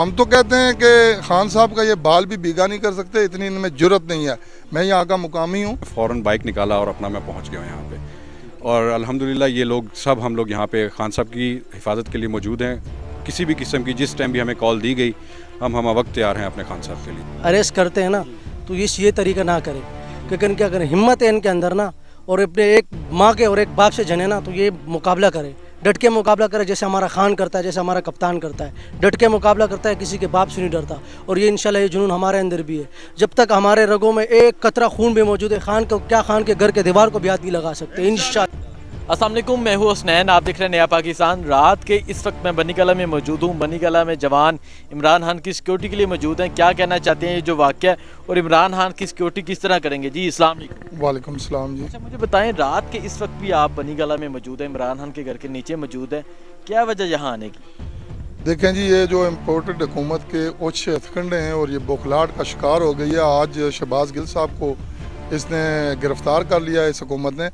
ہم تو کہتے ہیں کہ خان صاحب کا یہ بال بھی بھیگا نہیں کر سکتے، اتنی ان میں جرت نہیں ہے. میں یہاں کا مقامی ہوں. فوراً بائک نکالا اور اپنا میں پہنچ گیا ہوں یہاں پہ، اور الحمدللہ یہ لوگ سب ہم لوگ یہاں پہ خان صاحب کی حفاظت کے لیے موجود ہیں. کسی بھی قسم کی جس ٹائم بھی ہمیں کال دی گئی ہم وقت تیار ہیں اپنے خان صاحب کے لیے. اریسٹ کرتے ہیں نا تو یہ طریقہ نہ کرے، کیونکہ کیا کریں، ہمت ہے ان کے اندر نا، اور اپنے ایک ماں کے اور ایک باپ سے جنے نا، تو یہ مقابلہ کرے، ڈٹ کے مقابلہ کرے، جیسے ہمارا خان کرتا ہے، جیسے ہمارا کپتان کرتا ہے، ڈٹ کے مقابلہ کرتا ہے، کسی کے باپ سے نہیں ڈرتا. اور یہ انشاءاللہ یہ جنون ہمارے اندر بھی ہے. جب تک ہمارے رگوں میں ایک قطرہ خون بھی موجود ہے، خان کو کیا، خان کے گھر کے دیوار کو بھی ہاتھ نہیں لگا سکتے انشاءاللہ. السلام علیکم، میں ہوں حسنین، آپ دیکھ رہے ہیں نیا پاکستان. رات کے اس وقت میں بنی کلہ میں موجود ہوں. بنی کلہ میں جوان عمران خان کی سیکیورٹی کے لیے موجود ہیں. کیا کہنا چاہتے ہیں یہ جو واقعہ ہے، اور عمران خان کی سیکیورٹی کس طرح کریں گے؟ جی السلام علیکم. وعلیکم السلام جی. اچھا مجھے بتائیں، رات کے اس وقت بھی آپ بنی کلہ میں موجود ہیں، عمران خان کے گھر کے نیچے موجود ہیں، کیا وجہ یہاں آنے کی؟ دیکھیں جی، یہ جو امپورٹڈ حکومت کے اوچھ ہتھکنڈے ہیں اور یہ بوکھلاٹ کا شکار ہو گئی ہے. آج شہباز گل صاحب کو اس نے گرفتار کر لیا ہے اس حکومت نے.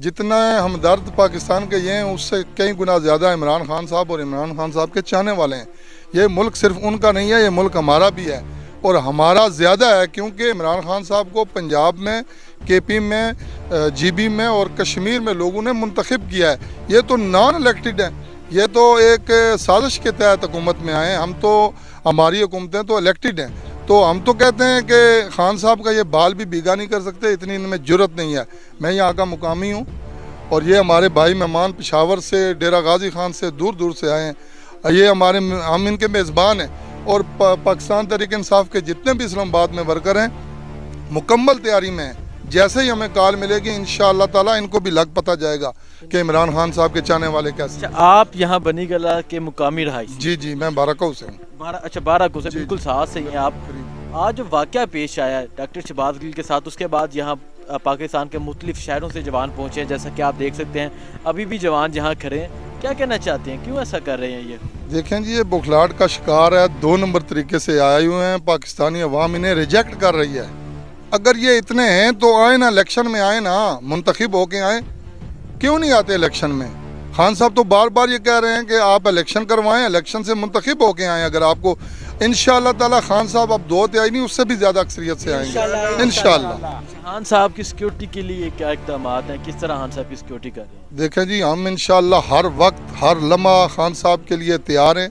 جتنا ہمدرد پاکستان کے یہ ہیں، اس سے کئی گنا زیادہ عمران خان صاحب اور عمران خان صاحب کے چاہنے والے ہیں. یہ ملک صرف ان کا نہیں ہے، یہ ملک ہمارا بھی ہے، اور ہمارا زیادہ ہے، کیونکہ عمران خان صاحب کو پنجاب میں، کے پی میں، جی بی میں اور کشمیر میں لوگوں نے منتخب کیا ہے. یہ تو نان الیکٹڈ ہیں، یہ تو ایک سازش کے تحت حکومت میں آئے ہیں. ہم تو، ہماری حکومتیں تو الیکٹڈ ہیں. تو ہم تو کہتے ہیں کہ خان صاحب کا یہ بال بھی بھیگا نہیں کر سکتے، اتنی ان میں جرت نہیں ہے. میں یہاں کا مقامی ہوں، اور یہ ہمارے بھائی مہمان پشاور سے، ڈیرہ غازی خان سے، دور دور سے آئے ہیں. یہ ہم ان کے میزبان ہیں، اور پاکستان تحریک انصاف کے جتنے بھی اسلام آباد میں ورکر ہیں مکمل تیاری میں ہیں. جیسے ہی ہمیں کال ملے گی انشاءاللہ تعالیٰ ان کو بھی لگ پتہ جائے گا کہ عمران خان صاحب کے چاہنے والے کیسے. اچھا، آپ یہاں بنی کلہ کے مقامی رہائشی؟ جی جی، میں بارکو سے ہوں. اچھا، 12 کو سے جی بالکل ساتھ سے ہی ہیں آپ. آج جو واقعہ پیش آیا ہے ڈاکٹر شہباز گل کے ساتھ، اس کے بعد یہاں پاکستان کے مختلف شہروں سے جوان پہنچے ہیں، جیسا کہ آپ دیکھ سکتے ہیں ابھی بھی جوان یہاں کھڑے ہیں. کیا کہنا چاہتے ہیں، کیوں ایسا کر رہے ہیں یہ؟ دیکھیں جی، یہ بوکھلاٹ کا شکار ہے، 2 نمبر طریقے سے آئے ہوئے ہیں. پاکستانی عوام انہیں ریجیکٹ کر رہی ہے. اگر یہ اتنے ہیں تو آئے نا، الیکشن میں آئے نا، منتخب ہو کے آئے. کیوں نہیں آتے الیکشن میں؟ خان صاحب تو بار بار یہ کہہ رہے ہیں کہ آپ الیکشن کروائیں، الیکشن سے منتخب ہو کے آئیں. اگر آپ کو انشاءاللہ تعالی خان صاحب اب 2 آئی نہیں، اس سے بھی زیادہ اکثریت سے آئیں گے انشاءاللہ. خان صاحب کی سیکیورٹی کے لیے کیا اقدامات ہیں، کس طرح خان صاحب کی سیکیورٹی کر رہے ہیں؟ دیکھیں جی، ہم انشاءاللہ ہر وقت، ہر لمحہ خان صاحب کے لیے تیار ہیں.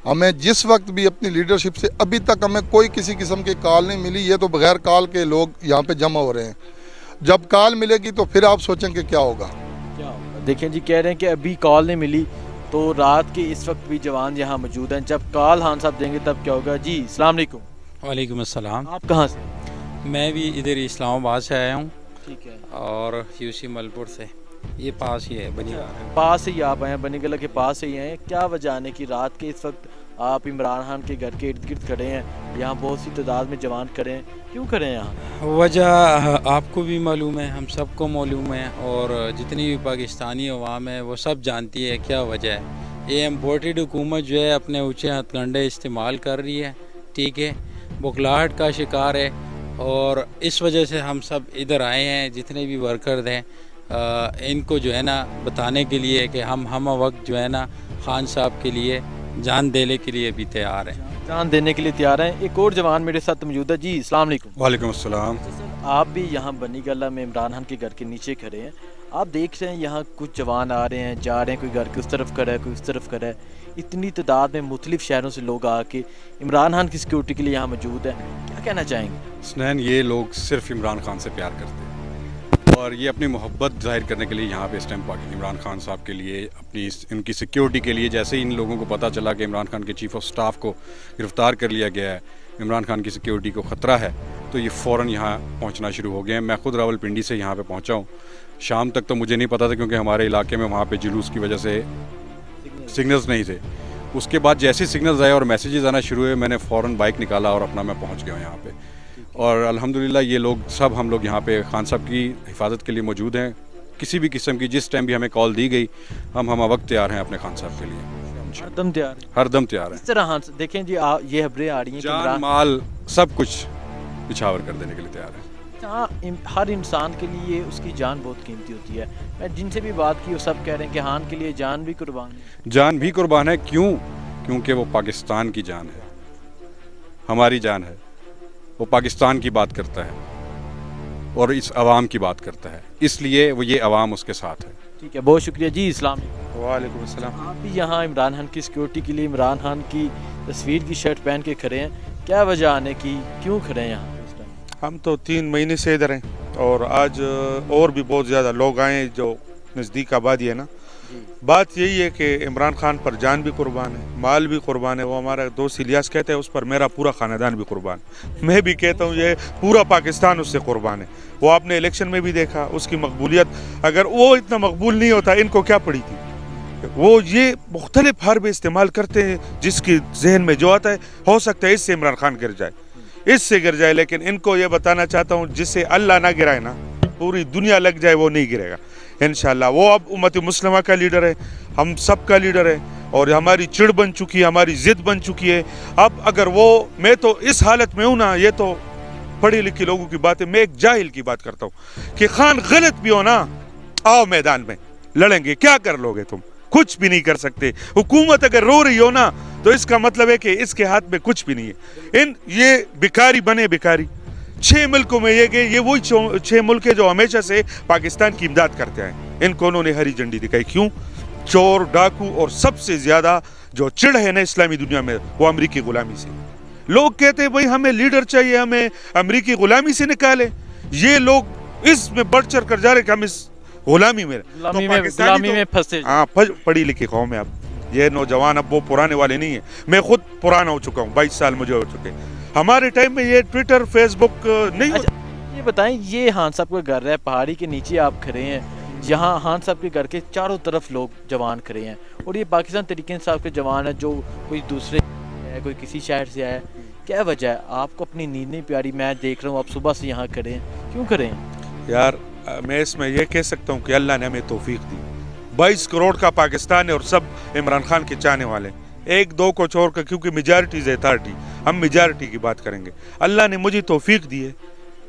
ہمیں جس وقت بھی اپنی لیڈرشپ سے، ابھی تک ہمیں کوئی کسی قسم کی کال نہیں ملی. یہ تو بغیر کال کے لوگ یہاں پہ جمع ہو رہے ہیں. جب کال ملے گی تو پھر آپ سوچیں کہ کیا ہوگا. دیکھیں جی، کہہ رہے ہیں کہ ابھی کال نہیں ملی، تو رات کے اس وقت بھی جوان یہاں موجود ہیں. جب کال خان صاحب دیں گے تب کیا ہوگا؟ جی السلام علیکم. وعلیکم السلام. آپ کہاں سے؟ میں بھی ادھر اسلام آباد سے آیا ہوں، ٹھیک ہے، اور یو سی ملپور سے، یہ پاس ہی ہے، بنی پاس سے ہی آپ آئے ہیں، بنی کلہ کے پاس سے ہی ہیں. کیا وجہ آنے کی؟ رات کے اس وقت آپ عمران خان کے گھر کے ارد گرد کھڑے ہیں، یہاں بہت سی تعداد میں جوان کھڑے ہیں، کیوں کھڑے ہیں یہاں؟ وجہ آپ کو بھی معلوم ہے، ہم سب کو معلوم ہے، اور جتنی بھی پاکستانی عوام ہے وہ سب جانتی ہے کیا وجہ ہے. یہ امپورٹڈ حکومت جو ہے اپنے اونچے ہتھ کنڈے استعمال کر رہی ہے، ٹھیک ہے، بوکھلاہٹ کا شکار ہے. اور اس وجہ سے ہم سب ادھر آئے ہیں، جتنے بھی ورکرز ہیں، ان کو جو ہے نا بتانے کے لیے کہ ہم وقت جو ہے نا خان صاحب کے لیے جان دینے کے لیے بھی تیار ہیں، جان دینے کے لیے تیار ہیں. ایک اور جوان میرے ساتھ موجود ہے. جی السلام علیکم. وعلیکم السلام. آپ بھی یہاں بنی کلہ میں عمران خان کے گھر کے نیچے کھڑے ہیں. آپ دیکھ رہے ہیں یہاں کچھ جوان آ رہے ہیں، جا رہے ہیں، کوئی گھر کے اس طرف کھڑا ہے، کوئی اس طرف کھڑا ہے. اتنی تعداد میں مختلف شہروں سے لوگ آ کے عمران خان کی سیکیورٹی کے لیے یہاں موجود ہیں. کیا کہنا چاہیں گے؟ حسنین، یہ لوگ صرف عمران خان سے پیار کرتے ہیں، اور یہ اپنی محبت ظاہر کرنے کے لیے یہاں پہ اس ٹائم عمران خان صاحب کے لیے، اپنی ان کی سیکیورٹی کے لیے. جیسے ہی ان لوگوں کو پتہ چلا کہ عمران خان کے چیف آف سٹاف کو گرفتار کر لیا گیا ہے، عمران خان کی سیکیورٹی کو خطرہ ہے، تو یہ فوراً یہاں پہنچنا شروع ہو گئے ہیں. میں خود راولپنڈی سے یہاں پہ پہنچا ہوں. شام تک تو مجھے نہیں پتا تھا، کیونکہ ہمارے علاقے میں وہاں پہ جلوس کی وجہ سے سگنلز نہیں تھے. اس کے بعد جیسے سگنلز آئے اور میسیجز آنا شروع ہوئے، میں نے فوراً بائک نکالا اور اپنا میں پہنچ گیا ہوں یہاں پہ. اور الحمدللہ یہ لوگ سب ہم لوگ یہاں پہ خان صاحب کی حفاظت کے لیے موجود ہیں. کسی بھی قسم کی جس ٹائم بھی ہمیں کال دی گئی ہم وقت تیار ہیں اپنے خان صاحب کے لیے. ہر دم تیار ہیں. ہر دم تیار ہیں. اس طرح دیکھیں جی، یہ خبریں آ رہی ہیں کہ جان مال سب کچھ پچھاور کر دینے کے لیے تیار ہیں. ہر انسان کے لیے اس کی جان بہت قیمتی ہوتی ہے. میں جن سے بھی بات کی وہ سب کہہ رہے ہیں کہ خان کے لیے جان بھی قربان ہے. جان بھی قربان ہے. کیوں؟ क्योंकि वो पाकिस्तान की जान है, हमारी जान है। वो पाकिस्तान की बात करता है और इस अवाम की बात करता है, इसलिए वो ये अवाम उसके साथ है। ठीक है, बहुत शुक्रिया जी। इस्लाम वालेकुम अस्सलाम। आप भी यहाँ इमरान खान की सिक्योरिटी के लिए इमरान खान की तस्वीर की शर्ट पहन के खड़े हैं, क्या वजह आने की, क्यों खड़े हैं यहाँ इस टाइम? हम तो 3 महीने से इधर हैं और आज और भी बहुत ज़्यादा लोग आए जो नज़दीक आबादी है ना। बात यही है कि इमरान खान पर जान भी कुर्बान है, माल भी कुर्बान है। वो हमारा दोस्त इलियास कहते हैं उस पर मेरा पूरा ख़ानदान भी कुर्बान। मैं भी कहता हूँ ये पूरा पाकिस्तान उससे कुर्बान है। वो आपने इलेक्शन में भी देखा उसकी मकबूलियत, अगर वो इतना मकबूल नहीं होता इनको क्या पड़ी थी। वो ये मुख्तलिफ हरबे इस्तेमाल करते हैं, जिसकी जहन में जो आता है, हो सकता है इससे इमरान खान गिर जाए, इससे गिर जाए। लेकिन इनको ये बताना चाहता हूँ जिससे अल्लाह ना गिराए ना, पूरी दुनिया लग जाए, वो नहीं गिरेगा इंशाल्लाह। वो अब उम्मत मुस्लिमा का लीडर है, हम सब का लीडर है और हमारी चिड़ बन चुकी है, हमारी जिद बन चुकी है। अब अगर वो, मैं तो इस हालत में हूँ ना, ये तो पढ़े लिखे लोगों की बात है, मैं एक जाहिल की बात करता हूँ कि खान गलत भी हो ना, आओ मैदान में लड़ेंगे। क्या कर लोगे तुम? कुछ भी नहीं कर सकते। हुकूमत अगर रो रही हो ना तो इसका मतलब है कि इसके हाथ में कुछ भी नहीं है। ये भिखारी बने भिखारी। 6 मुल्कों में ये वही 6 मुल्क है जो हमेशा से पाकिस्तान की इमदाद करते हैं। इनको उन्होंने हरी झंडी दिखाई। क्यों? चोर डाकू और सबसे ज्यादा जो चिढ़ है ना इस्लामी दुनिया में, वो अमरीकी गुलामी से। लोग कहते हैं भाई हमें लीडर चाहिए, हमें अमरीकी गुलामी से निकाले। ये लोग इसमें बढ़ चढ़ कर जा रहे कि हम इस गुलामी में फंसे। हाँ, पढ़ी लिखी कौम है। अब ये नौजवान अब वो पुराने वाले नहीं है। मैं खुद पुराना हो चुका हूँ, 22 साल मुझे हो चुके। हमारे टाइम में ये ट्विटर फेसबुक नहीं। अच्छा, ये बताएं, ये खान साहब का घर है, पहाड़ी के नीचे आप खड़े हैं, यहाँ खान साहब के घर के चारों तरफ लोग जवान खड़े हैं और ये पाकिस्तान तहरीक इंसाफ के जवान है, जो कोई दूसरे है, कोई किसी शहर से आया। क्या वजह है? आपको अपनी नींद नहीं प्यारी? मैं देख रहा हूँ आप सुबह से यहाँ खड़े हैं, क्यों खड़े हैं? यार मैं इसमें यह कह सकता हूँ कि अल्लाह ने हमें तौफीक दी। 22 करोड़ का पाकिस्तान है और सब इमरान खान के चाहने वाले, 1-2 को छोड़ कर, क्योंकि मेजॉरिटी इज अथॉरिटी, हम मेजॉरिटी की बात करेंगे। अल्लाह ने मुझे तौफीक दी है,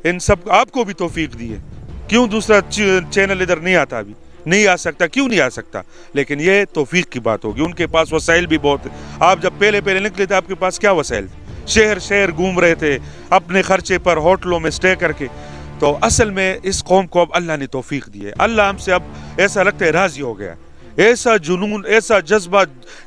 इन सब आपको भी तौफीक दी है। क्यों दूसरा चैनल इधर नहीं आता? अभी नहीं आ सकता। क्यों नहीं आ सकता? लेकिन ये तौफीक की बात होगी। उनके पास वसाइल भी बहुत है। आप जब पहले निकले थे आपके पास क्या वसाइल थे? शहर शहर घूम रहे थे अपने खर्चे पर, होटलों में स्टे करके। तो असल में इस कौम को अब अल्लाह ने तौफीक दी है। अल्लाह हमसे अब ऐसा लगता है राजी हो गया। ऐसा जुनून, ऐसा जज्बा,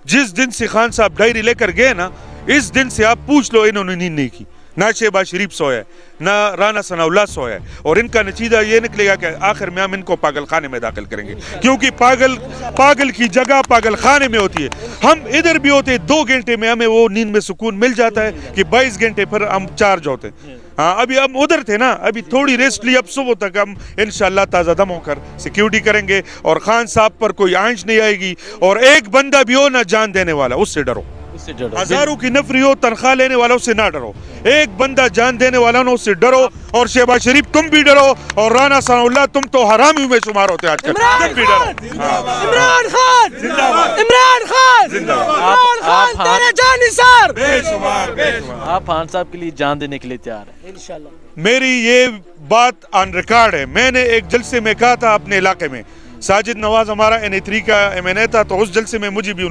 जिस दिन से खान साहब डायरी लेकर गए ना, इस दिन से आप पूछ लो इन्होंने नींद नहीं की। ना शहबाज शरीफ सोया, ना राना सनाउल्लाह सोया, और इनका नतीजा ये निकलेगा कि आखिर में हम इनको पागल खाने में दाखिल करेंगे, क्योंकि पागल की जगह पागल खाने में होती है। हम इधर भी होते 2 घंटे में हमें वो नींद में सुकून मिल जाता है कि 22 घंटे फिर हम चार्ज होते। हाँ, अभी हम उधर थे ना, अभी थोड़ी रेस्ट ली, अब सुबह तक हम इंशाल्लाह ताज़ा दम होकर सिक्योरिटी करेंगे और खान साहब पर कोई आंच नहीं आएगी। और एक बंदा भी हो ना जान देने वाला, उससे डरो। हजारों की नफरी हो, तनख्वाह लेने वाला, उससे ना डरो। एक बंदा जान देने वाला ना, उससे डरो। और शहबाज शरीफ तुम भी डरो, और राना सनाउल्लाह तुम तो हरामी में शुमार होते आजकल, तुम भी डरो। इमरान खान जिंदाबाद, इमरान खान जिंदाबाद, तेरे जानिसार बेशुमार। आप खान साहब के लिए जान देने के लिए तैयार हैं इंशाल्लाह। मेरी ये बात ऑन रिकॉर्ड है। मैंने एक जलसे में कहा था अपने इलाके में, साजिद नवाज हमारा NA3 का MNA था, तो उस जलसे में मुझे भी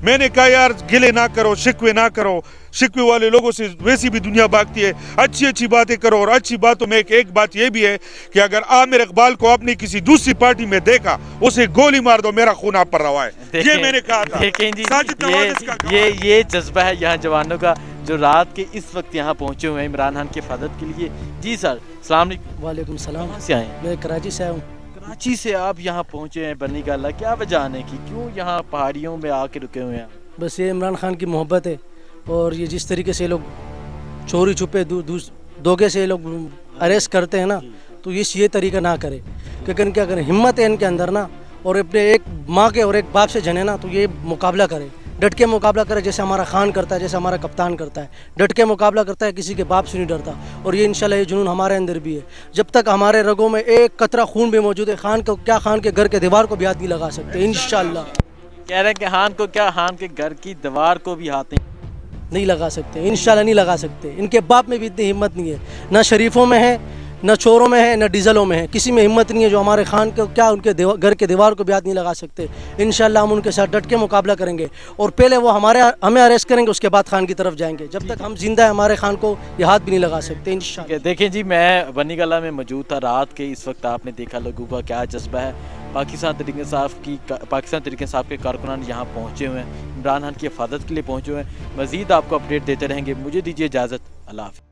मैंने कहा यार गिले ना करो, शिकवे ना करो। शिकवे वाले लोगों से वैसी भी दुनिया भागती है, अच्छी बातें करो। और अच्छी बातों में एक बात ये भी है कि अगर आमिर इकबाल को आपने किसी दूसरी पार्टी में देखा, उसे गोली मार दो, मेरा खून आप पर रवा है। ये मैंने कहा था। देखें जी, ये जज्बा है यहाँ जवानों का, जो रात के इस वक्त यहाँ पहुँचे हुए हैं इमरान खान की हिफाजत के लिए। जी सर, अस्सलाम वालेकुम। वालेकुम सलाम। कहाँ से आए हैं? मैं कराची से आया हूँ। कराची से आप यहाँ पहुँचे हैं बनी गाला, क्या वजह आने की, क्यों यहाँ पहाड़ियों में आके रुके हुए हैं? बस ये इमरान खान की मोहब्बत है, और ये जिस तरीके से लोग चोरी छुपे दोगे से लोग अरेस्ट करते हैं ना, तो ये तरीका ना करे। क्योंकि क्या करें, हिम्मत है इनके अंदर ना, और अपने एक माँ के और एक बाप से जने ना, तो ये मुकाबला करे, डट के मुकाबला करे, जैसे हमारा खान करता है, जैसे हमारा कप्तान करता है, डट के मुकाबला करता है, किसी के बाप से नहीं डरता। और ये इंशाल्लाह ये जुनून हमारे अंदर भी है। जब तक हमारे रगों में एक कतरा खून भी मौजूद है, खान के घर के दीवार को भी हाथ नहीं लगा सकते इंशाल्लाह। कह रहे हैं कि खान के घर की दीवार को भी हाथ नहीं लगा सकते, इंशाल्लाह नहीं लगा सकते। इनके बाप में भी इतनी हिम्मत नहीं है, ना शरीफों में है, न चोरों में है न डीजलों में है, किसी में हिम्मत नहीं है जो हमारे खान को क्या उनके घर के दीवार को भी हाथ नहीं लगा सकते। इंशाल्लाह हम उनके साथ डट के मुकाबला करेंगे और पहले वो हमें अरेस्ट करेंगे, उसके बाद खान की तरफ जाएंगे। जब तक हम जिंदा है हमारे खान को ये हाथ भी नहीं लगा सकते इंशाल्लाह। देखें जी, मैं बनी गला में मौजूद था रात के। इस वक्त आपने देखा लोगों का क्या जज्बा है। पाकिस्तान तहरीक इंसाफ के कारकुनान यहाँ पहुँचे हुए हैं, इमरान खान की हिफाजत के लिए पहुँचे हुए हैं। मज़ीद आपको अपडेट देते रहेंगे। मुझे दीजिए इजाज़त, अल्लाह हाफ़िज़।